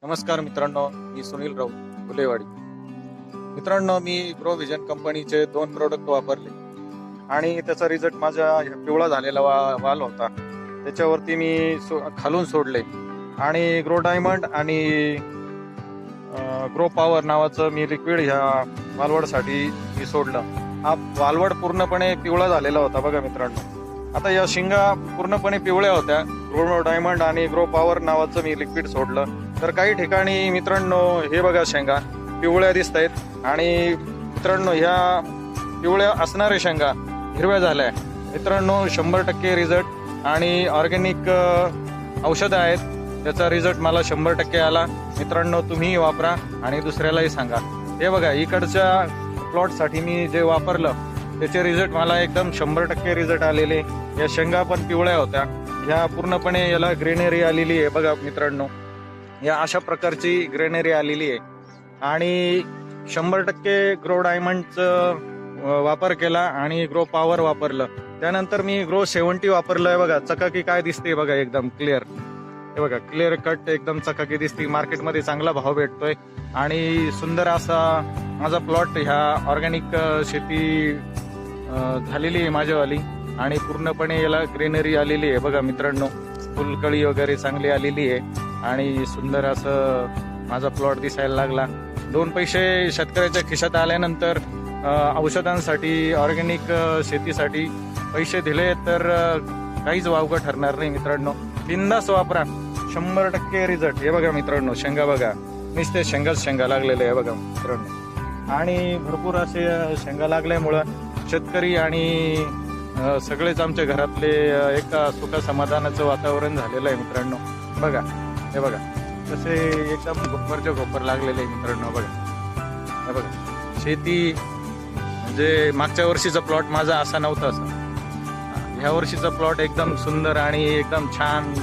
नमस्कार मित्रांनो, मी सुनील राऊत गुलेवाडी. मित्रांनो, मी ग्रोव्हिजन कंपनीचे 2 प्रोडक्ट वापरले आणि त्याचा रिझल्ट माझ्या पिवळा झालेला वाल होता त्याच्यावरती मी खालून सोडले आणि ग्रो डायमंड आणि ग्रो पॉवर नावाचं मी लिक्विड ह्या वालवडसाठी मी सोडलं. हा वालवड पूर्णपणे पिवळा झालेला होता बघा मित्रांनो. आता या शेंगा पूर्णपणे पिवळ्या होत्या. ग्रो डायमंड आणि ग्रो पॉवर नावाचं मी लिक्विड सोडलं तर काही ठिकाणी मित्रांनो हे बघा शेंगा पिवळ्या दिसत आहेत आणि मित्रांनो ह्या पिवळ्या असणाऱ्या शेंगा हिरव्या झाल्या. मित्रांनो 100% रिझल्ट आणि ऑर्गॅनिक औषधं आहेत, त्याचा रिझल्ट मला 100% आला. मित्रांनो तुम्हीही वापरा आणि दुसऱ्यालाही सांगा. हे बघा इकडच्या प्लॉटसाठी मी जे वापरलं त्याचे रिझल्ट मला एकदम 100% रिझल्ट आलेले. या शेंगा पण पिवळ्या होत्या, ह्या पूर्णपणे याला ग्रेनरी आलेली आहे बघा मित्रांनो. या अशा प्रकारची ग्रेनरी आलेली आहे आणि 100% ग्रो डायमंडचं वापर केला आणि ग्रो पॉवर वापरलं. त्यानंतर मी ग्रो 70 वापरलंय बघा. चकाकी काय दिसते बघा, एकदम क्लिअर. हे बघा क्लिअर कट एकदम चकाकी दिसते. मार्केटमध्ये चांगला भाव भेटतोय आणि सुंदर असा माझा प्लॉट ह्या ऑर्गॅनिक शेती झालेली आहे माझ्यावाली आणि पूर्णपणे याला ग्रीनरी आलेली आहे बघा मित्रांनो. फुलकळी वगैरे चांगली आलेली आहे आणि सुंदर असं माझा प्लॉट दिसायला लागला. 2 पैसे शेतकऱ्याच्या खिशात आल्यानंतर औषधांसाठी ऑर्गॅनिक शेतीसाठी पैसे दिले तर काहीच वावगं ठरणार नाही मित्रांनो. बिंदास वापरा, 100% रिझल्ट. हे बघा मित्रांनो शेंगा बघा, नुसते शेंगा लागलेले आहे बघा मित्रांनो. आणि भरपूर असे शेंगा लागल्यामुळं शेतकरी आणि सगळेच आमच्या घरातले एका सुख समाधानाचं वातावरण झालेलं आहे मित्रांनो. बघा हे बघा तसे एकदम गोपरच्या गोपर लागलेले आहे मित्रांनो. बघा हे बघा शेती म्हणजे मागच्या वर्षीचा प्लॉट माझा असा नव्हता. ह्या वर्षीचा प्लॉट एकदम सुंदर आणि एकदम छान